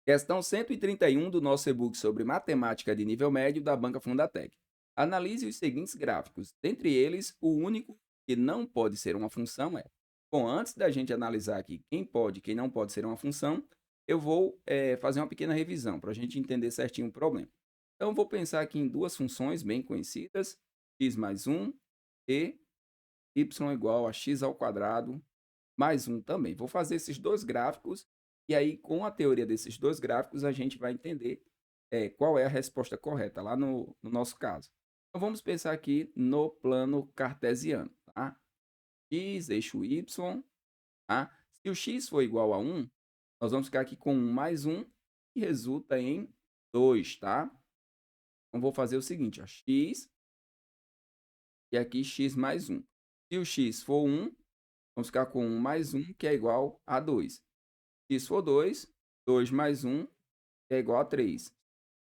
Questão 131 do nosso e-book sobre matemática de nível médio da Banca Fundatec. Analise os seguintes gráficos. Dentre eles, o único que não pode ser uma função é. Bom, antes da gente analisar aqui quem pode e quem não pode ser uma função, eu vou fazer uma pequena revisão para a gente entender certinho o problema. Então, eu vou pensar aqui em duas funções bem conhecidas, x mais 1 e y igual a x ao quadrado mais 1 também. Vou fazer esses dois gráficos e aí, com a teoria desses dois gráficos, a gente vai entender qual é a resposta correta lá no nosso caso. Então, vamos pensar aqui no plano cartesiano. Tá? X, eixo y. Tá? Se o x for igual a 1, nós vamos ficar aqui com 1 mais 1, que resulta em 2. Tá? Então, vou fazer o seguinte, ó, x e aqui x mais 1. Se o x for 1, vamos ficar com 1 mais 1, que é igual a 2. X for 2, 2 mais 1, que é igual a 3.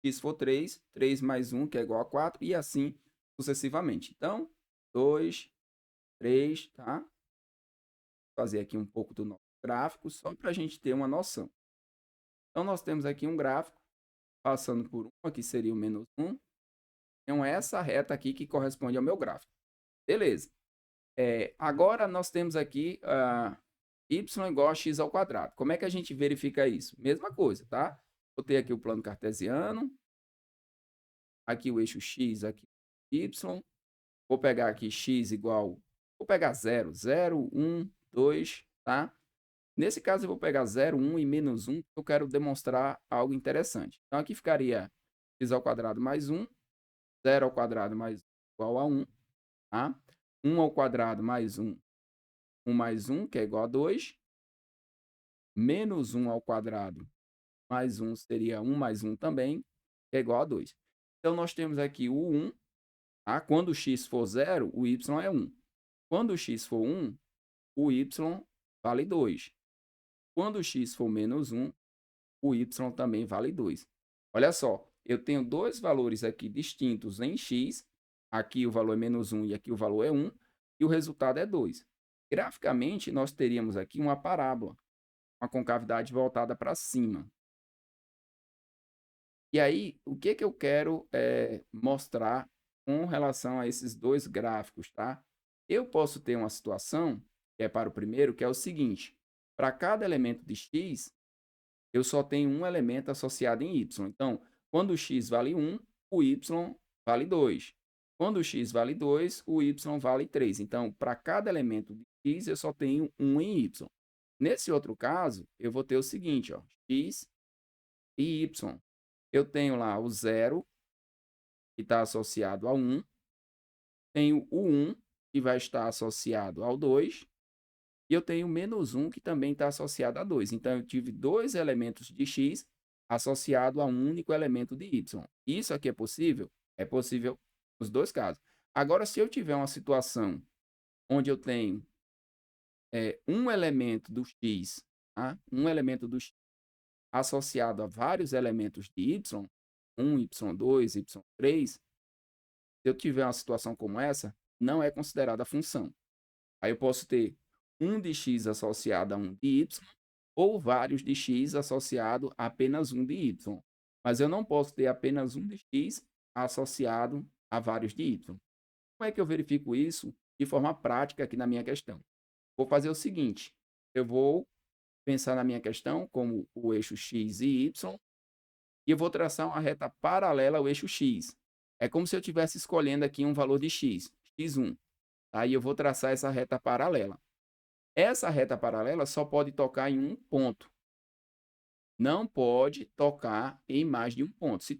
X for 3, 3 mais 1, que é igual a 4, e assim sucessivamente. Então, 2, 3, tá? Vou fazer aqui um pouco do nosso gráfico, só para a gente ter uma noção. Então, nós temos aqui um gráfico, passando por 1, aqui seria o menos 1. Então, é essa reta aqui que corresponde ao meu gráfico. Beleza. Agora, nós temos aqui y igual a x ao quadrado. Como é que a gente verifica isso? Mesma coisa, tá? Vou ter aqui o plano cartesiano, aqui o eixo x, aqui y. Vou pegar aqui x igual, vou pegar 0, 0, 1, 2, tá? Nesse caso, eu vou pegar 0, 1 e menos 1, porque eu quero demonstrar algo interessante. Então, aqui ficaria x ao quadrado mais 1, 0 ao quadrado mais 1 igual a 1, tá? 1 ao quadrado mais 1, 1 mais 1, que é igual a 2. Menos 1 ao quadrado mais 1 seria 1 mais 1 também, que é igual a 2. Então, nós temos aqui o 1. Tá? Quando o x for 0, o y é 1. Quando o x for 1, o y vale 2. Quando o x for menos 1, o y também vale 2. Olha só, eu tenho dois valores aqui distintos em x. Aqui o valor é menos 1 e aqui o valor é 1. E o resultado é 2. Graficamente, nós teríamos aqui uma parábola, uma concavidade voltada para cima. E aí, o que eu quero mostrar com relação a esses dois gráficos, tá? Eu posso ter uma situação, que é para o primeiro, que é o seguinte: para cada elemento de x, eu só tenho um elemento associado em y. Então, quando o x vale 1, o y vale 2. Quando o x vale 2, o y vale 3. Então, para cada elemento de x, eu só tenho um em y. Nesse outro caso, eu vou ter o seguinte, ó, x e y. Eu tenho lá o 0, que está associado ao 1. Tenho o 1, que vai estar associado ao 2. E eu tenho o menos 1, que também está associado a 2. Então, eu tive dois elementos de x associado a um único elemento de y. Isso aqui é possível? É possível nos dois casos. Agora, se eu tiver uma situação onde eu tenho um elemento do x, tá? Um elemento do x associado a vários elementos de y, 1, y2, y3, se eu tiver uma situação como essa, não é considerada função. Aí eu posso ter um de x associado a um de y, ou vários de x associado a apenas um de y. Mas eu não posso ter apenas um de x associado a vários de y. Como é que eu verifico isso de forma prática aqui na minha questão? Vou fazer o seguinte, eu vou pensar na minha questão como o eixo x e y, e eu vou traçar uma reta paralela ao eixo x. É como se eu estivesse escolhendo aqui um valor de x, x1. Aí eu vou traçar essa reta paralela. Essa reta paralela só pode tocar em um ponto. Não pode tocar em mais de um ponto. Se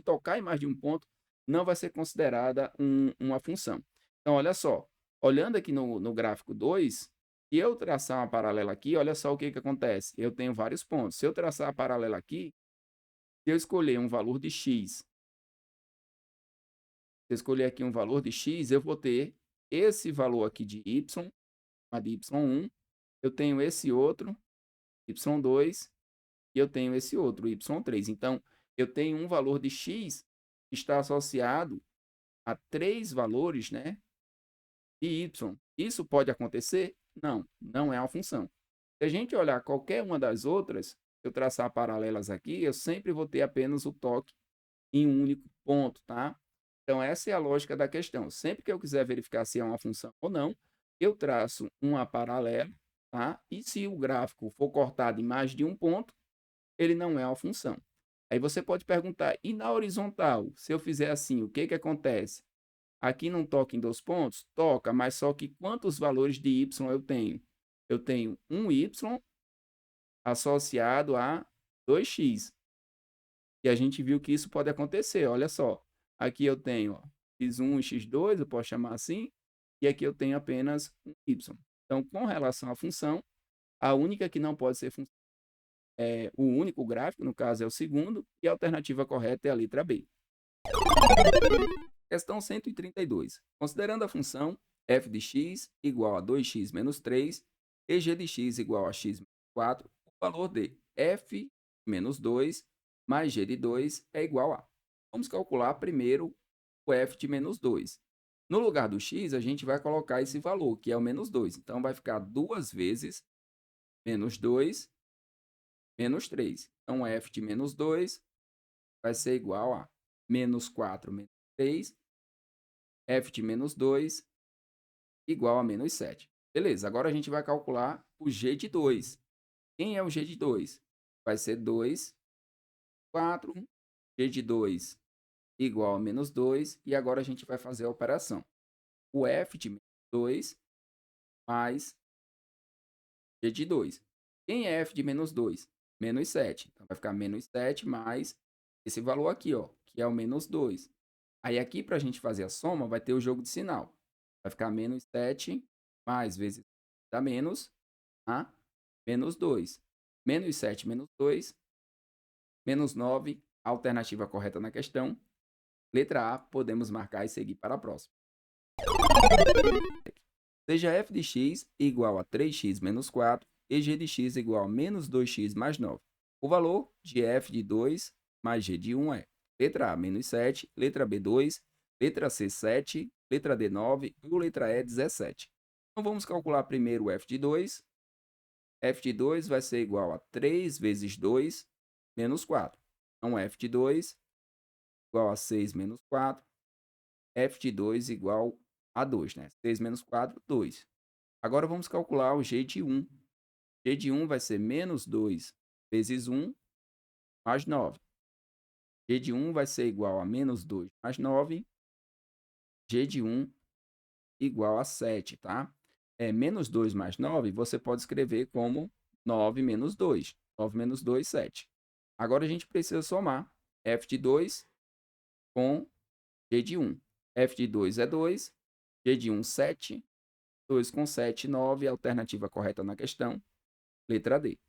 tocar em mais de um ponto, não vai ser considerada uma função. Então, olha só. Olhando aqui no gráfico 2, se eu traçar uma paralela aqui, olha só o que acontece. Eu tenho vários pontos. Se eu traçar a paralela aqui, se eu escolher um valor de x, se eu escolher aqui um valor de x, eu vou ter esse valor aqui de y, a de y1, eu tenho esse outro, y2, e eu tenho esse outro, y3. Então, eu tenho um valor de x que está associado a 3 valores, né, de y. Isso pode acontecer? Não, não é uma função. Se a gente olhar qualquer uma das outras, eu traçar paralelas aqui, eu sempre vou ter apenas o toque em um único ponto, tá? Então, essa é a lógica da questão. Sempre que eu quiser verificar se é uma função ou não, eu traço uma paralela, tá? E se o gráfico for cortado em mais de um ponto, ele não é uma função. Aí você pode perguntar, e na horizontal, se eu fizer assim, o que que acontece? Aqui não toca em 2 pontos? Toca, mas só que quantos valores de y eu tenho? Eu tenho um y associado a 2x. E a gente viu que isso pode acontecer, olha só. Aqui eu tenho ó, x1 e x2, eu posso chamar assim, e aqui eu tenho apenas um y. Então, com relação à função, a única que não pode ser função é o único gráfico, no caso é o segundo, e a alternativa correta é a letra B. Questão 132. Considerando a função f de x igual a 2x menos 3 e g de x igual a x menos 4, o valor de f menos 2 mais g de 2 é igual a. Vamos calcular primeiro o f de menos 2. No lugar do x, a gente vai colocar esse valor, que é o menos 2. Então, vai ficar 2 vezes menos 2 menos 3. Então, f de menos 2 vai ser igual a menos 4 menos 3, f de menos 2 igual a menos 7. Beleza, agora a gente vai calcular o g de 2. Quem é o g de 2? Vai ser 2, 4, g de 2 igual a menos 2, e agora a gente vai fazer a operação. O f de menos 2 mais g de 2. Quem é f de menos 2? Menos 7. Então, vai ficar menos 7 mais esse valor aqui, ó, que é o menos 2. Aí, aqui, para a gente fazer a soma, vai ter o jogo de sinal. Vai ficar menos 7 mais vezes dá menos, tá? Menos 2. Menos 7 menos 2, menos 9. A alternativa correta na questão. Letra A, podemos marcar e seguir para a próxima. Seja f de x igual a 3x menos 4 e g de x igual a menos 2x mais 9. O valor de f de 2 mais g de 1 é letra A, menos 7, letra B, 2, letra C, 7, letra D, 9 ou letra E, 17. Então, vamos calcular primeiro o f de 2. F de 2 vai ser igual a 3 vezes 2 menos 4. Então, f de 2 igual a 6 menos 4. F de 2 igual a 2, né? 6 menos 4, 2. Agora vamos calcular o g de 1. G de 1 vai ser menos 2 vezes 1 mais 9. G de 1 vai ser igual a menos 2 mais 9. G de 1 igual a 7, tá? Menos 2 mais 9, você pode escrever como 9 menos 2. 9 menos 2, 7. Agora a gente precisa somar f de 2 com g de 1. F de 2 é 2, g de 1, 7. 2 com 7, 9. A alternativa correta na questão, letra D.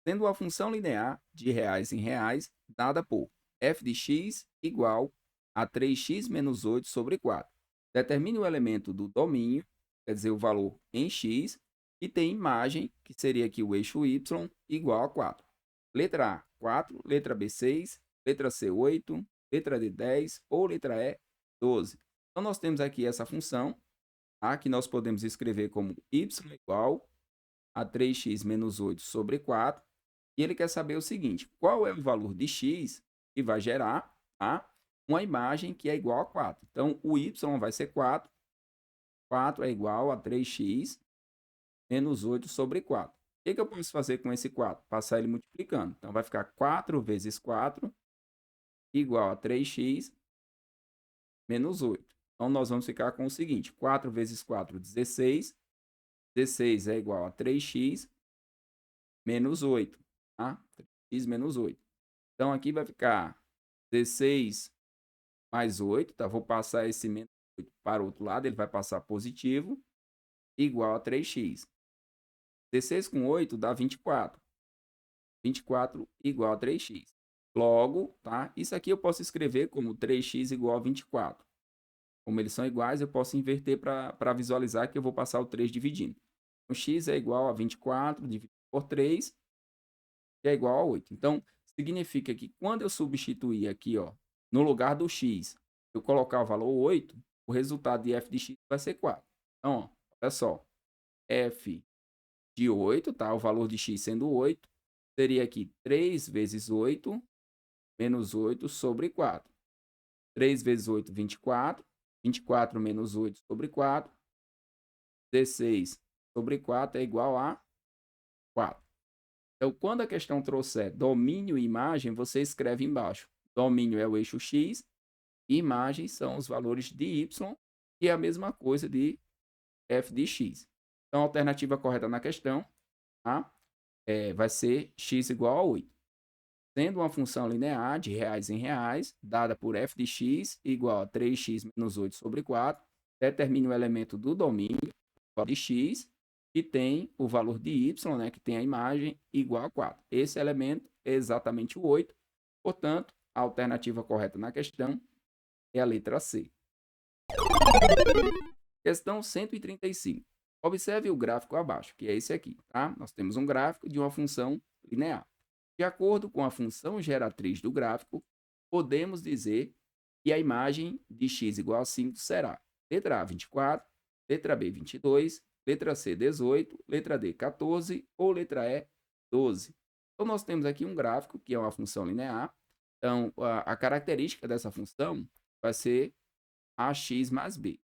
Sendo a função linear de reais em reais dada por f de x igual a 3x menos 8 sobre 4. Determine o elemento do domínio, quer dizer, o valor em x, e tem imagem, que seria aqui o eixo y, igual a 4. Letra A, 4. Letra B, 6. Letra C, 8. Letra D, 10. Ou letra E, 12. Então, nós temos aqui essa função, tá, que nós podemos escrever como y igual a 3x menos 8 sobre 4. E ele quer saber o seguinte, qual é o valor de x que vai gerar, tá, uma imagem que é igual a 4. Então, o y vai ser 4. 4 é igual a 3x menos 8 sobre 4. O que eu posso fazer com esse 4? Passar ele multiplicando. Então, vai ficar 4 vezes 4 igual a 3x menos 8. Então, nós vamos ficar com o seguinte, 4 vezes 4, 16. 16 é igual a 3x menos 8. Tá? 3x menos 8. Então, aqui vai ficar 16 mais 8, tá? Vou passar esse menos 8 para o outro lado, ele vai passar positivo, igual a 3x. 16 com 8 dá 24. 24 igual a 3x. Logo, tá? Isso aqui eu posso escrever como 3x igual a 24. Como eles são iguais, eu posso inverter para visualizar que eu vou passar o 3 dividindo. O x é igual a 24 dividido por 3, que é igual a 8. Então, significa que quando eu substituir aqui, ó, no lugar do x, eu colocar o valor 8, o resultado de f de x vai ser 4. Então, ó, olha só, f de 8, tá? O valor de x sendo 8, seria aqui 3 vezes 8 menos 8 sobre 4. 3 vezes 8, 24. 24 menos 8 sobre 4. 16 sobre 4 é igual a 4. Então, quando a questão trouxer domínio e imagem, você escreve embaixo. Domínio é o eixo x, e imagem são os valores de y, e é a mesma coisa de f de x. Então, a alternativa correta na questão, tá? Vai ser x igual a 8. Sendo uma função linear de reais em reais, dada por f de x igual a 3x menos 8 sobre 4, determine o elemento do domínio de x, que tem o valor de y, né, que tem a imagem, igual a 4. Esse elemento é exatamente o 8. Portanto, a alternativa correta na questão é a letra C. Questão 135. Observe o gráfico abaixo, que é esse aqui, tá? Nós temos um gráfico de uma função linear. De acordo com a função geratriz do gráfico, podemos dizer que a imagem de x igual a 5 será letra A, 24, letra B, 22, letra C, 18, letra D, 14 ou letra E, 12. Então, nós temos aqui um gráfico que é uma função linear. Então, a característica dessa função vai ser ax mais b.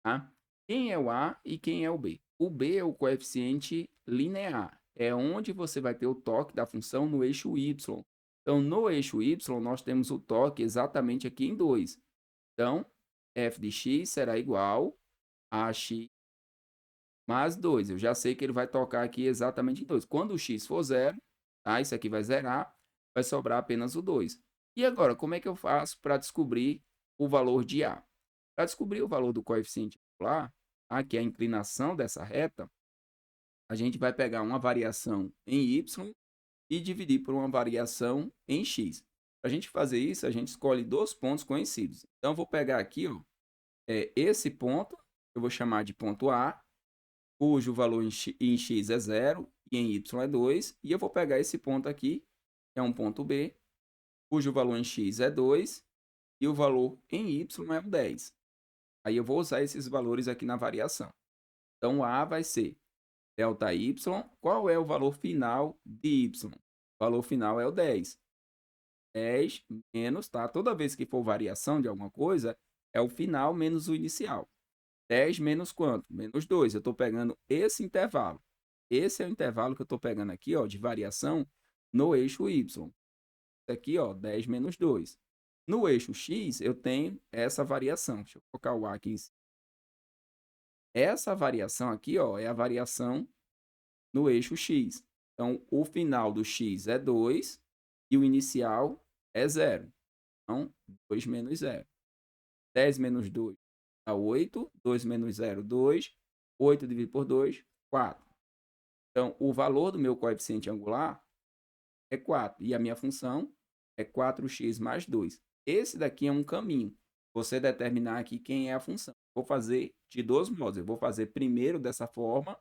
Tá? Quem é o A e quem é o B? O B é o coeficiente linear. É onde você vai ter o toque da função no eixo y. Então, no eixo y, nós temos o toque exatamente aqui em 2. Então, f de x será igual a x mais 2. Eu já sei que ele vai tocar aqui exatamente em 2. Quando o x for zero, tá? Isso aqui vai zerar, vai sobrar apenas o 2. E agora, como é que eu faço para descobrir o valor de A? Para descobrir o valor do coeficiente angular, tá? Que é a inclinação dessa reta, a gente vai pegar uma variação em y e dividir por uma variação em x. Para a gente fazer isso, a gente escolhe dois pontos conhecidos. Então, eu vou pegar aqui, ó, esse ponto, eu vou chamar de ponto A, cujo valor em x é 0 e em y é 2. E eu vou pegar esse ponto aqui, que é um ponto B, cujo valor em x é 2 e o valor em y é 10. Aí eu vou usar esses valores aqui na variação. Então, A vai ser delta y. Qual é o valor final de y? O valor final é o 10. 10 menos, tá? Toda vez que for variação de alguma coisa, é o final menos o inicial. 10 menos quanto? Menos 2. Eu estou pegando esse intervalo. Esse é o intervalo que eu estou pegando aqui, ó, de variação no eixo y. Isso aqui, ó, 10 menos 2. No eixo x, eu tenho essa variação. Deixa eu colocar o A aqui em cima. Essa variação aqui, ó, é a variação no eixo x. Então, o final do x é 2 e o inicial é 0. Então, 2 menos 0. 10 menos 2 dá 8. 2 menos 0, 2. 8 dividido por 2, 4. Então, o valor do meu coeficiente angular é 4. E a minha função é 4x mais 2. Esse daqui é um caminho. Você determinar aqui quem é a função. Vou fazer de dois modos. Eu vou fazer primeiro dessa forma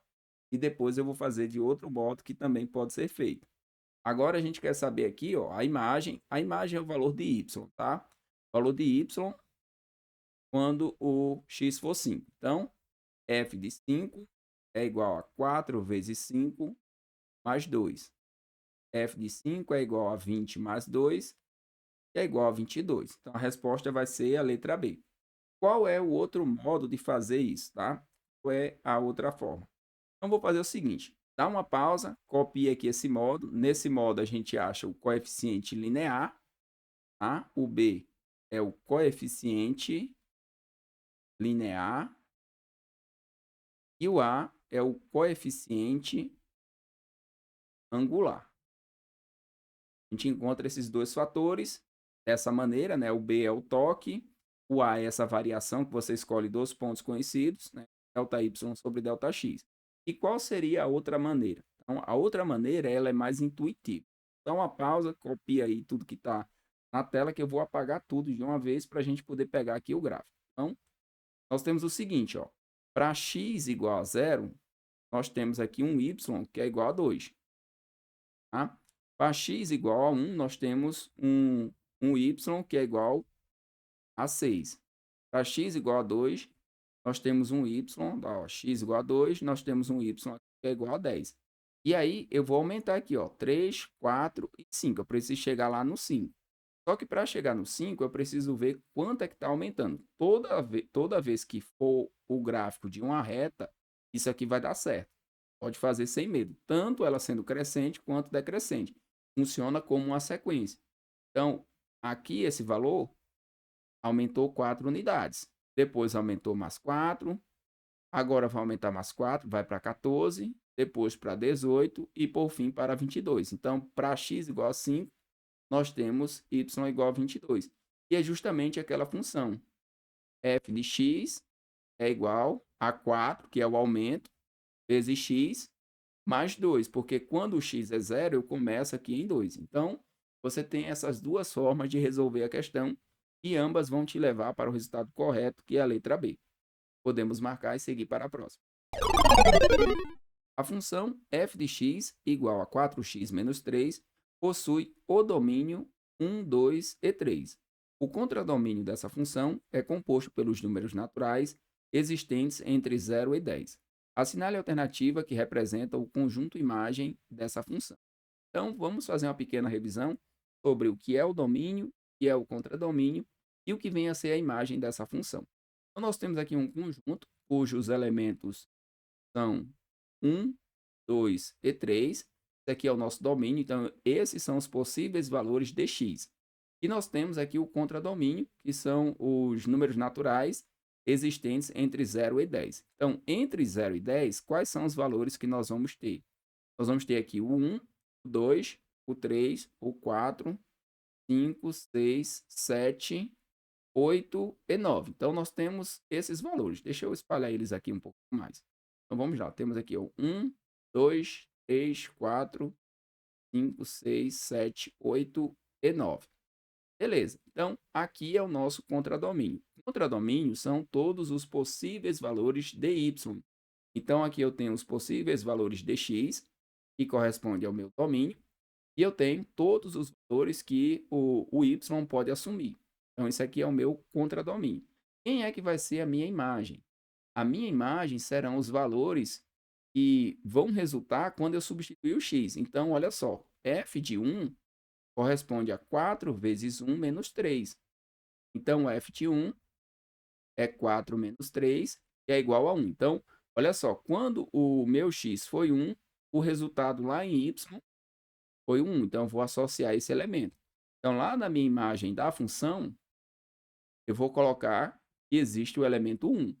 e depois eu vou fazer de outro modo que também pode ser feito. Agora a gente quer saber aqui, ó, a imagem. A imagem é o valor de y, tá? O valor de y quando o x for 5. Então, f de 5 é igual a 4 vezes 5 mais 2. F de 5 é igual a 20 mais 2, que é igual a 22. Então, a resposta vai ser a letra B. Qual é o outro modo de fazer isso, tá? Qual é a outra forma? Então, vou fazer o seguinte. Dá uma pausa, copia aqui esse modo. Nesse modo, a gente acha o coeficiente linear, tá? O B é o coeficiente linear e o A é o coeficiente angular. A gente encontra esses dois fatores dessa maneira, né? O B é o toque, o A é essa variação que você escolhe dos pontos conhecidos, né? Delta y sobre delta x. E qual seria a outra maneira? Então, a outra maneira ela é mais intuitiva. Dá uma pausa, copia aí tudo que está na tela, que eu vou apagar tudo de uma vez para a gente poder pegar aqui o gráfico. Então, nós temos o seguinte, ó. Para x igual a 0, nós temos aqui um y que é igual a 2. Tá? Para x igual a 1, nós temos um y que é igual a 6. Para x igual a 2, nós temos um y, ó, x igual a 2, nós temos um y que é igual a 10. E aí, eu vou aumentar aqui, ó, 3, 4 e 5. Eu preciso chegar lá no 5. Só que para chegar no 5, eu preciso ver quanto é que está aumentando. Toda vez que for o gráfico de uma reta, isso aqui vai dar certo. Pode fazer sem medo. Tanto ela sendo crescente quanto decrescente. Funciona como uma sequência. Então, aqui esse valor aumentou 4 unidades. Depois aumentou mais 4. Agora vai aumentar mais 4, vai para 14. Depois para 18 e por fim para 22. Então, para x igual a 5, nós temos y igual a 22. E é justamente aquela função. F de x é igual a 4, que é o aumento, vezes x, mais 2. Porque quando o x é zero, eu começo aqui em 2. Então, você tem essas duas formas de resolver a questão e ambas vão te levar para o resultado correto, que é a letra B. Podemos marcar e seguir para a próxima. A função f de x igual a 4x menos 3 possui o domínio 1, 2 e 3. O contradomínio dessa função é composto pelos números naturais existentes entre 0 e 10. Assinale a alternativa que representa o conjunto imagem dessa função. Então, vamos fazer uma pequena revisão sobre o que é o domínio, o que é o contradomínio e o que vem a ser a imagem dessa função. Então, nós temos aqui um conjunto cujos elementos são 1, 2 e 3. Esse aqui é o nosso domínio, então esses são os possíveis valores de x. E nós temos aqui o contradomínio, que são os números naturais existentes entre 0 e 10. Então, entre 0 e 10, quais são os valores que nós vamos ter? Nós vamos ter aqui o 1, o 2, o 3, o 4, 5, 6, 7, 8 e 9. Então, nós temos esses valores. Deixa eu espalhar eles aqui um pouco mais. Então, vamos lá. Temos aqui o 1, 2, 3, 4, 5, 6, 7, 8 e 9. Beleza. Então, aqui é o nosso contradomínio. Contradomínio são todos os possíveis valores de y. Então, aqui eu tenho os possíveis valores de x, que corresponde ao meu domínio, e eu tenho todos os valores que o y pode assumir. Então, isso aqui é o meu contradomínio. Quem é que vai ser a minha imagem? A minha imagem serão os valores que vão resultar quando eu substituir o x. Então, olha só, f de 1 corresponde a 4 vezes 1 menos 3. Então, f de 1 é 4 menos 3, que é igual a 1. Então, olha só, quando o meu x foi 1, o resultado lá em y foi 1. Então, eu vou associar esse elemento. Então, lá na minha imagem da função, eu vou colocar que existe o elemento 1.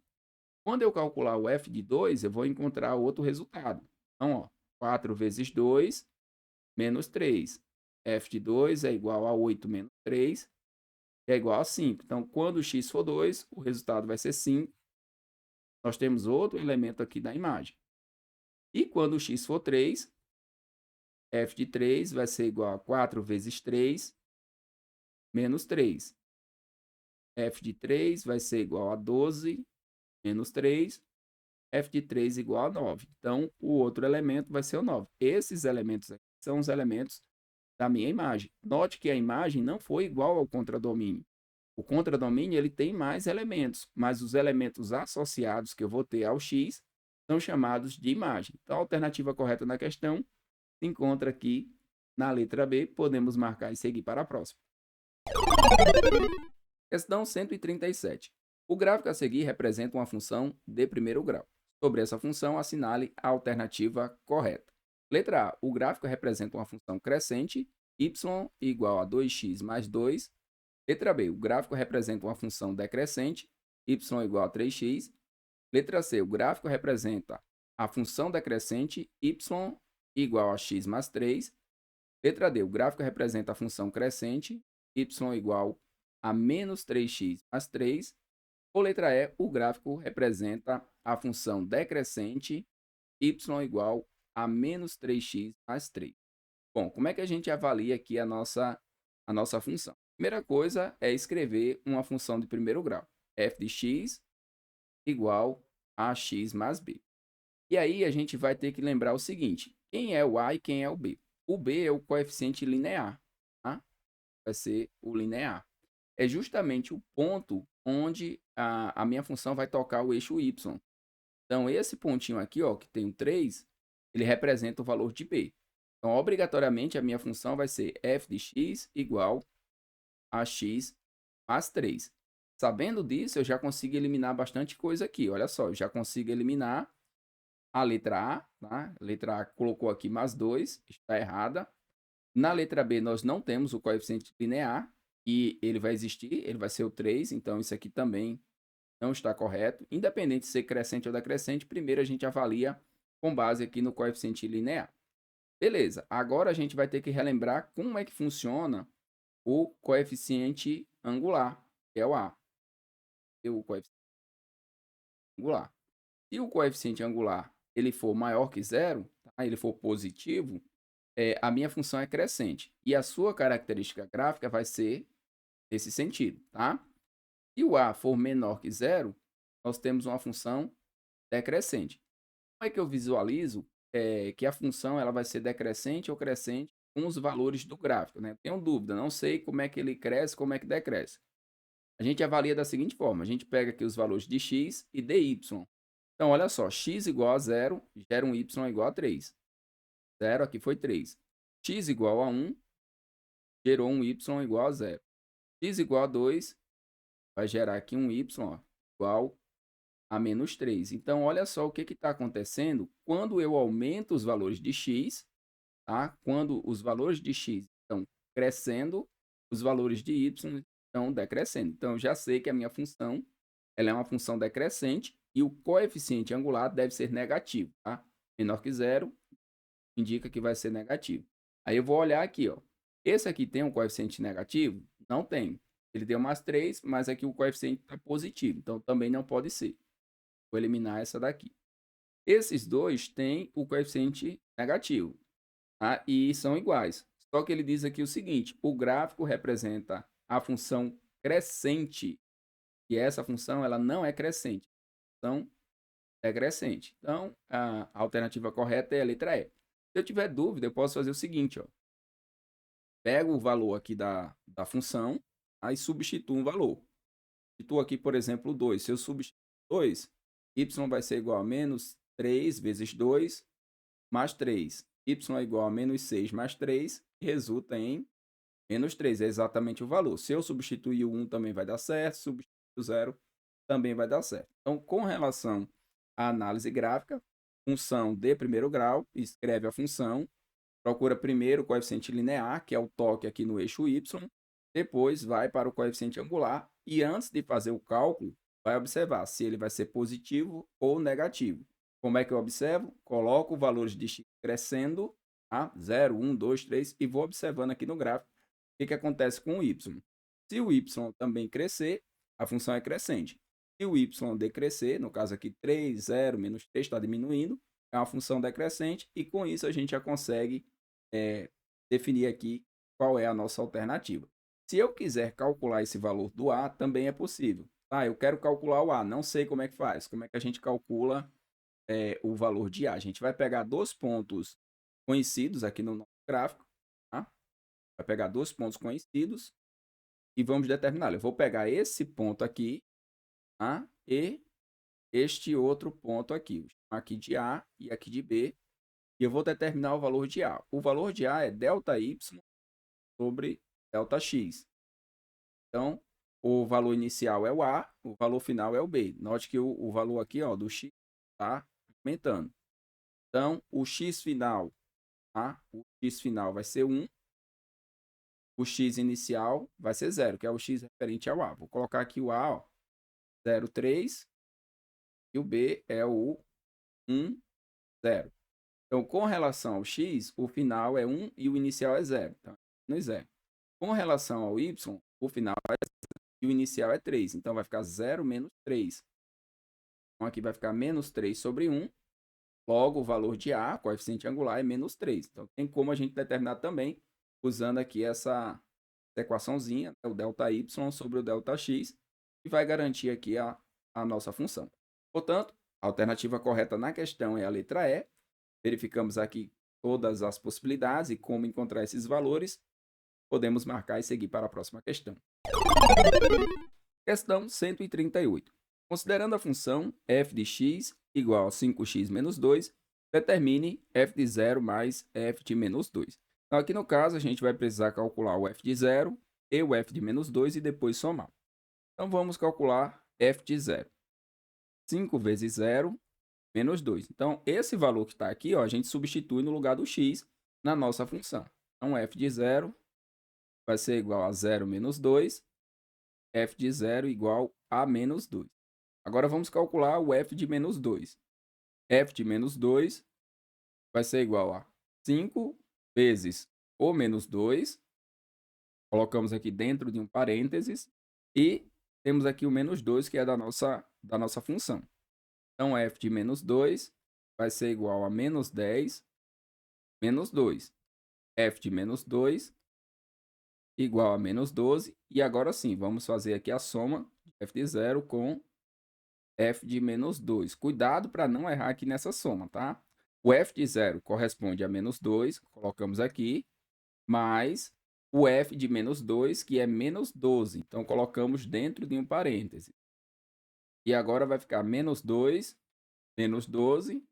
Quando eu calcular o f de 2, eu vou encontrar outro resultado. Então, ó, 4 vezes 2 menos 3. F de 2 é igual a 8 menos 3, que é igual a 5. Então, quando o x for 2, o resultado vai ser 5. Nós temos outro elemento aqui da imagem. E quando o x for 3, f de 3 vai ser igual a 4 vezes 3 menos 3. F de 3 vai ser igual a 12 menos 3. F de 3 igual a 9. Então, o outro elemento vai ser o 9. Esses elementos aqui são os elementos da minha imagem. Note que a imagem não foi igual ao contradomínio. O contradomínio ele tem mais elementos, mas os elementos associados que eu vou ter ao x são chamados de imagem. Então, a alternativa correta na questão se encontra aqui na letra B. Podemos marcar e seguir para a próxima. Questão 137. O gráfico a seguir representa uma função de primeiro grau. Sobre essa função, assinale a alternativa correta. Letra A. O gráfico representa uma função crescente, y igual a 2x mais 2. Letra B. O gráfico representa uma função decrescente, y igual a 3x. Letra C. O gráfico representa a função decrescente, y igual a x mais 3. Letra D. O gráfico representa a função crescente, y igual a menos 3x mais 3. Ou letra E, o gráfico representa a função decrescente, y igual a menos 3x mais 3. Bom, como é que a gente avalia aqui a nossa função? Primeira coisa é escrever uma função de primeiro grau. F de x igual a x mais b. E aí a gente vai ter que lembrar o seguinte, quem é o a e quem é o b? O b é o coeficiente linear, tá? Vai ser o linear. É justamente o ponto onde a minha função vai tocar o eixo y. Então, esse pontinho aqui, ó, que tem o 3, ele representa o valor de b. Então, obrigatoriamente, a minha função vai ser f de x igual a x mais 3. Sabendo disso, eu já consigo eliminar bastante coisa aqui. Olha só, eu já consigo eliminar a letra A, tá? A letra A colocou aqui mais 2, está errada. Na letra B, nós não temos o coeficiente linear, e ele vai existir, ele vai ser o 3, então isso aqui também não está correto. Independente de ser crescente ou decrescente, primeiro a gente avalia com base aqui no coeficiente linear. Beleza, agora a gente vai ter que relembrar como é que funciona o coeficiente angular, que é o A. O coeficiente angular. Se o coeficiente angular ele for maior que zero, tá? Ele for positivo, a minha função é crescente. E a sua característica gráfica vai ser nesse sentido, tá? Se o A for menor que zero, nós temos uma função decrescente. Como é que eu visualizo que a função ela vai ser decrescente ou crescente com os valores do gráfico, né? Tenho dúvida, não sei como é que ele cresce, como é que decresce. A gente avalia da seguinte forma, a gente pega aqui os valores de x e de y. Então, olha só, x igual a 0, gera um y igual a 3. 0 aqui foi 3. X igual a 1, gerou um y igual a 0. X igual a 2, vai gerar aqui um y igual a menos 3. Então, olha só o que está acontecendo quando eu aumento os valores de x, tá? Quando os valores de x estão crescendo, os valores de y estão decrescendo. Então, eu já sei que a minha função ela é uma função decrescente e o coeficiente angular deve ser negativo, tá? Menor que zero, indica que vai ser negativo. Aí eu vou olhar aqui, ó. Esse aqui tem um coeficiente negativo? Não tem. Ele deu mais 3, mas aqui o coeficiente está positivo, então também não pode ser. Vou eliminar essa daqui. Esses dois têm o coeficiente negativo, tá? E são iguais. Só que ele diz aqui o seguinte, o gráfico representa a função crescente, e essa função ela não é crescente, então é crescente. Então, a alternativa correta é a letra E. Se eu tiver dúvida, eu posso fazer o seguinte, ó. Pego o valor aqui da função, aí substituo um valor. Substituo aqui, por exemplo, 2. Se eu substituir 2, y vai ser igual a menos 3 vezes 2 mais 3. Y é igual a menos 6 mais 3, que resulta em menos 3. É exatamente o valor. Se eu substituir o 1 também vai dar certo, substituir o 0 também vai dar certo. Então, com relação à análise gráfica, função de primeiro grau, escreve a função, procura primeiro o coeficiente linear, que é o toque aqui no eixo y, depois vai para o coeficiente angular e antes de fazer o cálculo, vai observar se ele vai ser positivo ou negativo. Como é que eu observo? Coloco valores de x crescendo, tá? 0, 1, 2, 3 e vou observando aqui no gráfico o que acontece com o y. Se o y também crescer, a função é crescente. Se o y decrescer, no caso aqui 3, 0, menos 3 está diminuindo, é uma função decrescente e com isso a gente já consegue definir aqui qual é a nossa alternativa. Se eu quiser calcular esse valor do A, também é possível. Ah, eu quero calcular o A, não sei como é que faz. Como é que a gente calcula o valor de A? A gente vai pegar dois pontos conhecidos aqui no nosso gráfico, tá? Vai pegar dois pontos conhecidos e vamos determinar. Eu vou pegar esse ponto aqui, tá? E este outro ponto aqui. Vou chamar aqui de A e aqui de B. E eu vou determinar o valor de A. O valor de A é ΔY sobre ΔX. Então, o valor inicial é o A, o valor final é o B. Note que o valor aqui ó, do X está aumentando. Então, o X final, tá? O X final vai ser 1. O X inicial vai ser 0, que é o X referente ao A. Vou colocar aqui o A, ó, 0,3. E o B é o 1, 0. Então, com relação ao x, o final é 1 e o inicial é 0. Então, menos 0. Com relação ao y, o final é 0 e o inicial é 3. Então, vai ficar 0 menos 3. Então, aqui vai ficar menos 3 sobre 1. Logo, o valor de A, coeficiente angular, é menos 3. Então, tem como a gente determinar também, usando aqui essa equaçãozinha, o ΔY sobre o ΔX, que vai garantir aqui a nossa função. Portanto, a alternativa correta na questão é a letra E. Verificamos aqui todas as possibilidades e como encontrar esses valores. Podemos marcar e seguir para a próxima questão. Questão 138. Considerando a função f de x igual a 5x menos 2, Determine f de 0 mais f de menos 2. Então, aqui no caso, a gente vai precisar calcular o f de 0 e o f de menos 2 e depois somar. Então, vamos calcular f de 0. 5 vezes 0, menos 2. Então, esse valor que está aqui, ó, a gente substitui no lugar do x na nossa função. Então, f de 0 vai ser igual a 0 menos 2, f de 0 igual a menos 2. Agora, vamos calcular o f de menos 2. F de menos 2 vai ser igual a 5 vezes o menos 2. Colocamos aqui dentro de um parênteses. E temos aqui o menos 2, que é da nossa função. Então, f de menos 2 vai ser igual a menos 10 menos 2. F de menos 2 igual a menos 12. E agora sim, vamos fazer aqui a soma de f de 0 com f de menos 2. Cuidado para não errar aqui nessa soma, tá? O f de 0 corresponde a menos 2, colocamos aqui, mais o f de menos 2, que é menos 12. Então, colocamos dentro de um parêntese. E agora vai ficar menos 2, menos 12.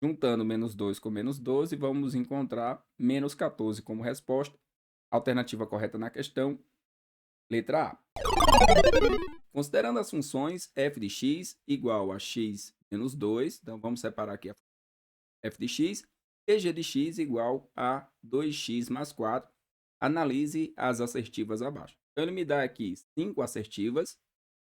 Juntando menos 2 com menos 12, vamos encontrar menos 14 como resposta. Alternativa correta na questão, letra A. Considerando as funções f de x igual a x menos 2, então vamos separar aqui a f de x, e g de x igual a 2x mais 4. Analise as assertivas abaixo. Então, ele me dá aqui 5 assertivas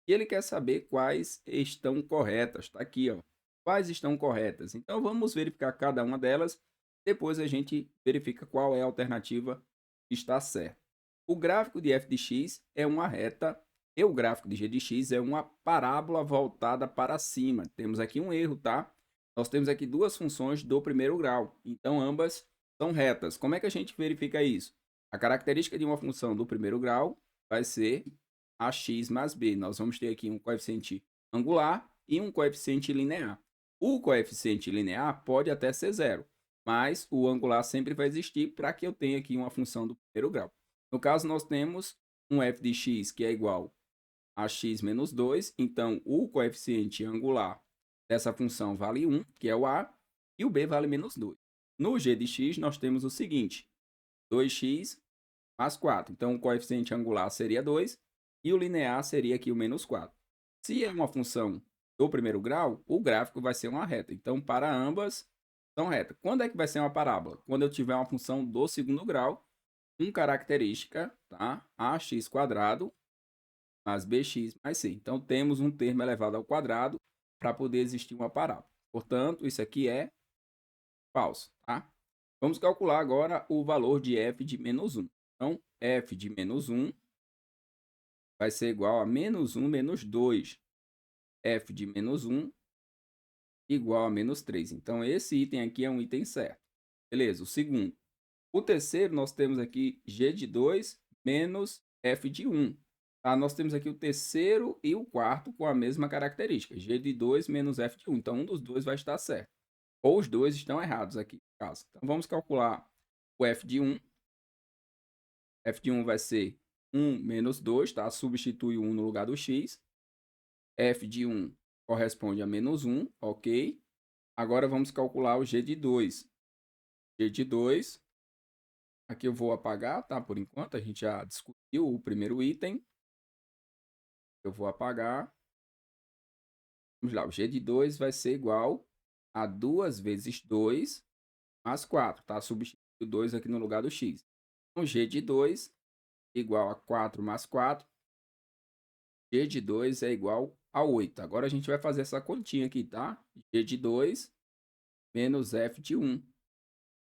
e ele quer saber quais estão corretas. Está aqui, ó. Quais estão corretas? Então, vamos verificar cada uma delas. Depois a gente verifica qual é a alternativa que está certa. O gráfico de f de x é uma reta e o gráfico de g de x é uma parábola voltada para cima. Temos aqui um erro, tá? Nós temos aqui duas funções do primeiro grau. Então, ambas são retas. Como é que a gente verifica isso? A característica de uma função do primeiro grau vai ser ax mais b. Nós vamos ter aqui um coeficiente angular e um coeficiente linear. O coeficiente linear pode até ser zero, mas o angular sempre vai existir para que eu tenha aqui uma função do primeiro grau. No caso, nós temos um f de x que é igual a x menos 2, então o coeficiente angular dessa função vale 1, que é o a, e o b vale menos 2. No g de x, nós temos o seguinte, 2x mais 4. Então, o coeficiente angular seria 2 e o linear seria aqui o menos 4. Se é uma função do primeiro grau, o gráfico vai ser uma reta. Então, para ambas, são retas. Quando é que vai ser uma parábola? Quando eu tiver uma função do segundo grau, com característica, tá? ax quadrado mais bx mais c. Então, temos um termo elevado ao quadrado para poder existir uma parábola. Portanto, isso aqui é falso, tá? Vamos calcular agora o valor de f de menos 1. Então, f de menos 1 vai ser igual a menos 1 menos 2. F de menos 1 igual a menos 3. Então, esse item aqui é um item certo. Beleza, o segundo. O terceiro, nós temos aqui g de 2 menos f de 1. Tá? Nós temos aqui o terceiro e o quarto com a mesma característica. G de 2 menos f de 1. Então, um dos dois vai estar certo. Ou os dois estão errados aqui, no caso. Então, vamos calcular o f de 1. F de 1 vai ser 1 menos 2, tá? Substitui o 1 no lugar do x. F de 1 corresponde a menos 1, ok? Agora vamos calcular o g de 2. G de 2, aqui eu vou apagar, tá? Por enquanto, a gente já discutiu o primeiro item. Eu vou apagar. Vamos lá, o g de 2 vai ser igual a 2 vezes 2 mais 4, tá? Substitui o 2 aqui no lugar do x. Então, g de 2 igual a 4 mais 4. G de 2 é igual a 8. Agora a gente vai fazer essa continha aqui, tá? G de 2 menos f de 1.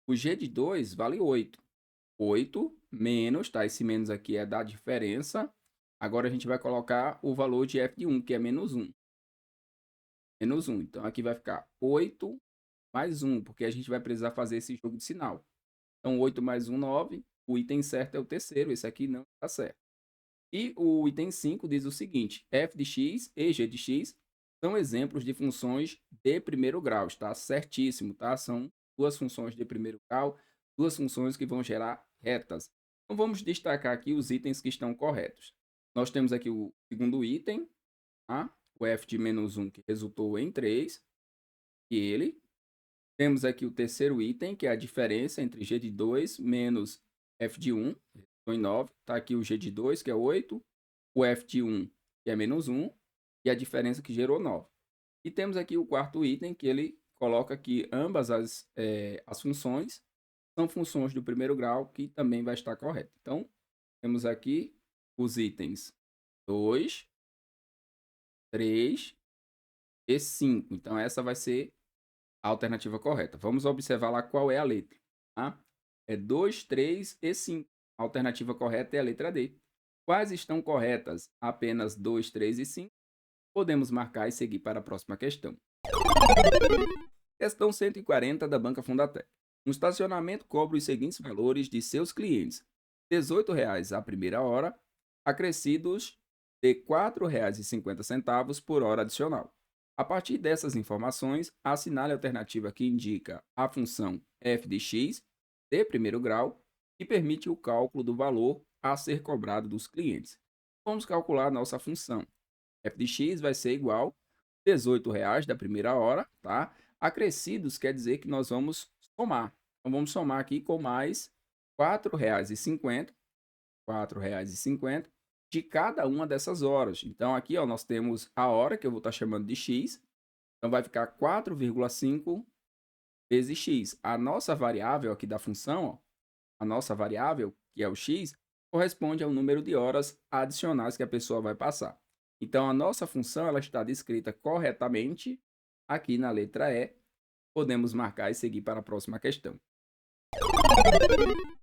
O g de 2 vale 8. 8 menos, tá? Esse menos aqui é da diferença. Agora a gente vai colocar o valor de f de 1, que é menos 1. Menos 1. Então aqui vai ficar 8 mais 1, porque a gente vai precisar fazer esse jogo de sinal. Então 8 mais 1, 9. O item certo é o terceiro, esse aqui não está certo. E o item 5 diz o seguinte: f de x e g de x são exemplos de funções de primeiro grau. Está certíssimo, tá? São duas funções de primeiro grau, duas funções que vão gerar retas. Então, vamos destacar aqui os itens que estão corretos. Nós temos aqui o segundo item, tá? O f de menos 1, que resultou em 3, e ele Temos aqui o terceiro item, que é a diferença entre g de 2 menos f de 1, estou em 9. Está aqui o g de 2, que é 8, o f de 1, que é menos 1, e a diferença que gerou 9. E temos aqui o quarto item, que ele coloca que ambas as funções são funções do primeiro grau, que também vai estar correto. Então, temos aqui os itens 2, 3 e 5. Então, essa vai ser a alternativa correta. Vamos observar lá qual é a letra. Tá? É 2, 3 e 5. A alternativa correta é a letra D. Quais estão corretas? Apenas 2, 3 e 5. Podemos marcar e seguir para a próxima questão. Questão 140 da Banca Fundatec. Um estacionamento cobra os seguintes valores de seus clientes: R$ 18,00 a primeira hora, acrescidos de R$ 4,50 por hora adicional. A partir dessas informações, assinale a alternativa que indica a função f de x de primeiro grau, que permite o cálculo do valor a ser cobrado dos clientes. Vamos calcular a nossa função. F de x vai ser igual a R$ 18,00 da primeira hora, tá? Acrescidos quer dizer que nós vamos somar. Então, vamos somar aqui com mais R$ 4,50, de cada uma dessas horas. Então, aqui ó, nós temos a hora, que eu vou estar chamando de x. Então, vai ficar 4,5 vezes x. A nossa variável aqui da função, ó, a nossa variável, que é o x, corresponde ao número de horas adicionais que a pessoa vai passar. Então, a nossa função ela está descrita corretamente aqui na letra E. Podemos marcar e seguir para a próxima questão.